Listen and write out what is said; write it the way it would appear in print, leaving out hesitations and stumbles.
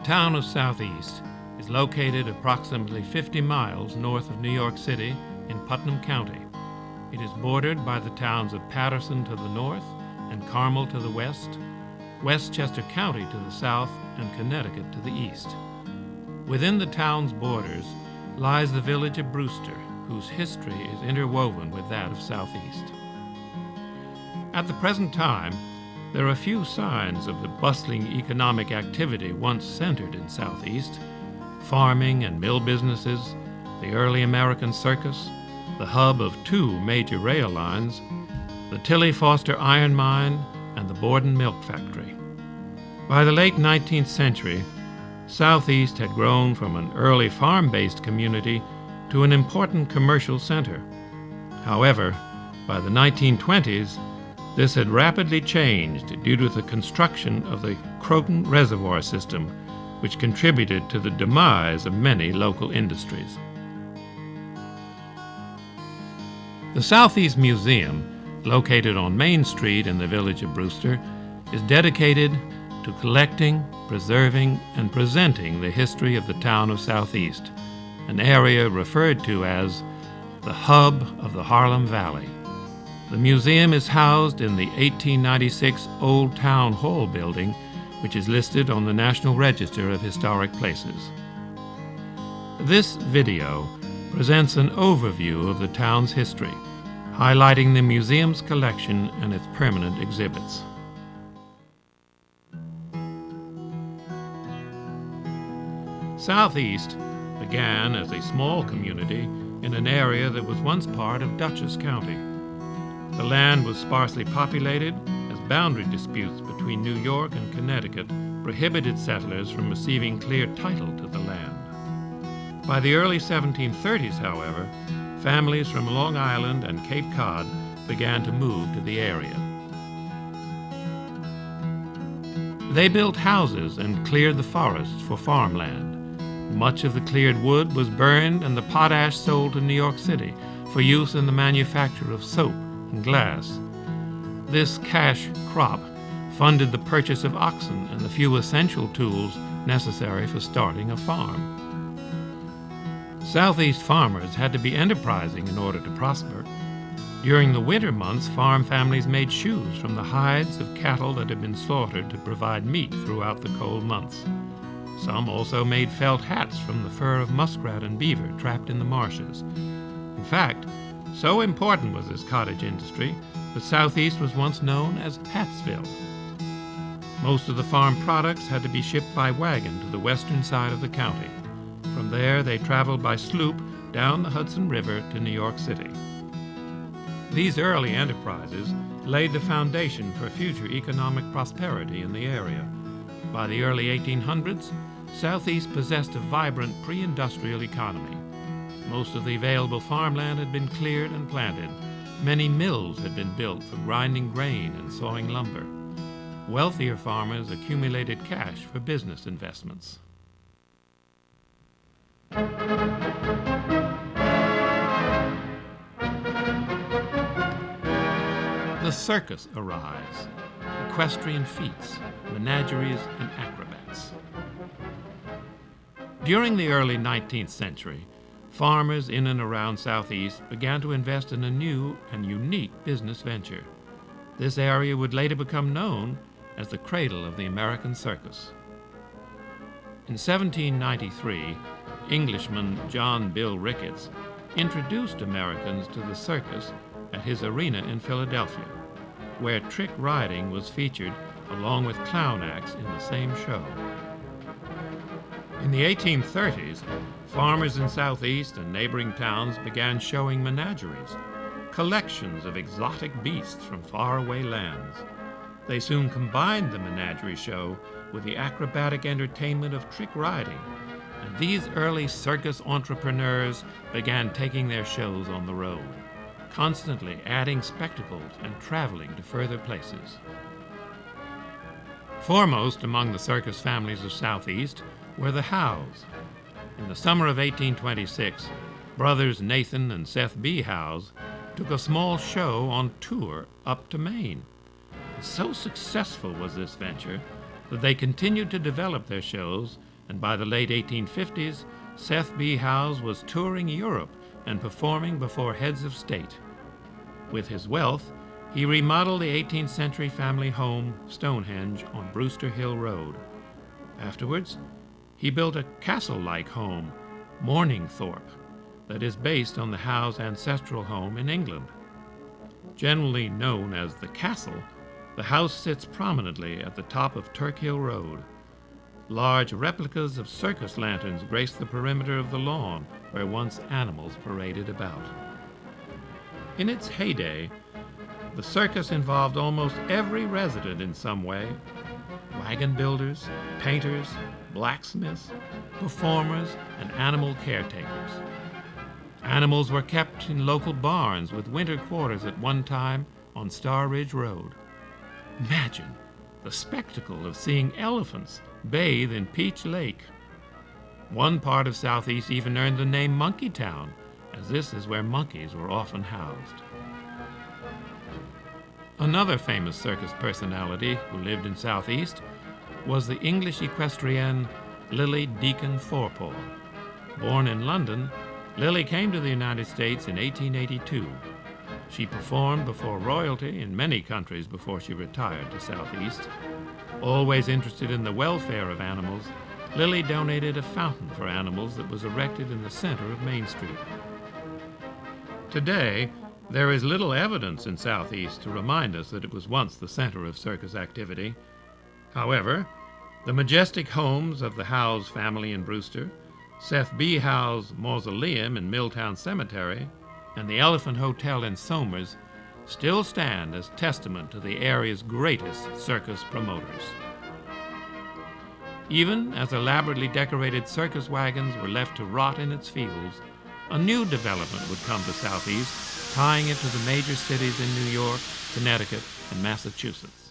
town of Southeast is located approximately 50 miles north of New York City in Putnam County. It is bordered by the towns of Paterson to the north and Carmel to the west, Westchester County to the south, and Connecticut to the east. Within the town's borders lies the village of Brewster, whose history is interwoven with that of Southeast. At the present time, there are few signs of the bustling economic activity once centered in Southeast: farming and mill businesses, the early American circus, the hub of two major rail lines, the Tilly Foster iron mine, and the Borden milk factory. By the late 19th century, Southeast had grown from an early farm-based community to an important commercial center. However, by the 1920s, this had rapidly changed due to the construction of the Croton Reservoir system, which contributed to the demise of many local industries. The Southeast Museum, located on Main Street in the village of Brewster, is dedicated to collecting, preserving, and presenting the history of the town of Southeast, an area referred to as the hub of the Harlem Valley. The museum is housed in the 1896 Old Town Hall building, which is listed on the National Register of Historic Places. This video presents an overview of the town's history, highlighting the museum's collection and its permanent exhibits. Southeast began as a small community in an area that was once part of Dutchess County. The land was sparsely populated as boundary disputes between New York and Connecticut prohibited settlers from receiving clear title to the land. By the early 1730s, however, families from Long Island and Cape Cod began to move to the area. They built houses and cleared the forests for farmland. Much of the cleared wood was burned and the potash sold to New York City for use in the manufacture of soap and glass. This cash crop funded the purchase of oxen and the few essential tools necessary for starting a farm. Southeast farmers had to be enterprising in order to prosper. During the winter months, farm families made shoes from the hides of cattle that had been slaughtered to provide meat throughout the cold months. Some also made felt hats from the fur of muskrat and beaver trapped in the marshes. In fact, so important was this cottage industry that Southeast was once known as Hatsville. Most of the farm products had to be shipped by wagon to the western side of the county. From there, they traveled by sloop down the Hudson River to New York City. These early enterprises laid the foundation for future economic prosperity in the area. By the early 1800s, Southeast possessed a vibrant pre-industrial economy. Most of the available farmland had been cleared and planted. Many mills had been built for grinding grain and sawing lumber. Wealthier farmers accumulated cash for business investments. The circus arrives. Equestrian feats, menageries, and acrobats. During the early 19th century, farmers in and around Southeast began to invest in a new and unique business venture. This area would later become known as the cradle of the American circus. In 1793, Englishman John Bill Ricketts introduced Americans to the circus at his arena in Philadelphia, where trick riding was featured along with clown acts in the same show. In the 1830s, farmers in Southeast and neighboring towns began showing menageries, collections of exotic beasts from faraway lands. They soon combined the menagerie show with the acrobatic entertainment of trick riding, and these early circus entrepreneurs began taking their shows on the road, constantly adding spectacles and traveling to further places. Foremost among the circus families of Southeast were the Howes. In the summer of 1826, brothers Nathan and Seth B. Howes took a small show on tour up to Maine. So successful was this venture that they continued to develop their shows and by the late 1850s, Seth B. Howes was touring Europe and performing before heads of state. With his wealth, he remodeled the 18th century family home, Stonehenge, on Brewster Hill Road. Afterwards, he built a castle-like home, Morningthorpe, that is based on the Howes' ancestral home in England. Generally known as the Castle, the house sits prominently at the top of Turk Hill Road. Large replicas of circus lanterns grace the perimeter of the lawn where once animals paraded about. In its heyday, the circus involved almost every resident in some way: wagon builders, painters, blacksmiths, performers, and animal caretakers. Animals were kept in local barns with winter quarters at one time on Star Ridge Road. Imagine the spectacle of seeing elephants bathe in Peach Lake. One part of Southeast even earned the name Monkey Town, as this is where monkeys were often housed. Another famous circus personality who lived in Southeast was the English equestrienne Lily Deacon Forepaugh. Born in London, Lily came to the United States in 1882. She performed before royalty in many countries before she retired to Southeast. Always interested in the welfare of animals, Lily donated a fountain for animals that was erected in the center of Main Street. Today, there is little evidence in Southeast to remind us that it was once the center of circus activity. However, the majestic homes of the Howes family in Brewster, Seth B. Howes' mausoleum in Milltown Cemetery, and the Elephant Hotel in Somers still stand as testament to the area's greatest circus promoters. Even as elaborately decorated circus wagons were left to rot in its fields, a new development would come to Southeast, tying it to the major cities in New York, Connecticut, and Massachusetts.